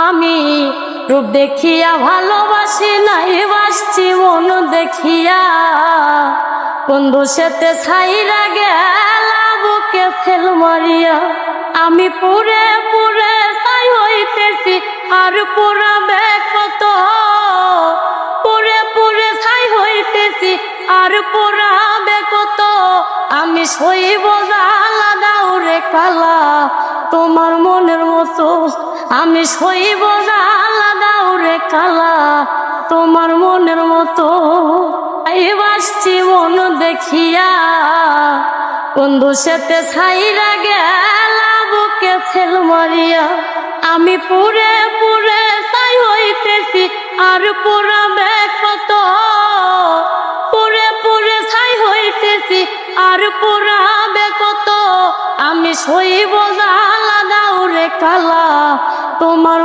আমি রূপ দেখিয়া ভালোবাসি নাই, বাসছি মন দেখিয়া। বন্ধু সেতে ছাইরা গেলা বুকে ফেল মারিয়া। আমি পুরে পুরে ছাই হইতেছি, আর পুরাবে কত। পুরে পুরে ছাই হইতেছি, আর পুরাবে কত। আমি সইব জ্বালা দাউরে কালা তোমার মনের মতো। আমি সইব জ্বালা দাউরে কালা তোমার মনের মতো। এই বাসছি মন দেখিয়া, বন্ধু সেতে ছাইরা গেলা বুকে ফেল মারিয়া। আমি পুরে পুরে ছাই হইতেছি, আর পুরাবে কত। পুরে পুরে ছাই হইতেছি, আর পুরাবে কত। আমি সইব জ্বালা দাউরে কালা তোমার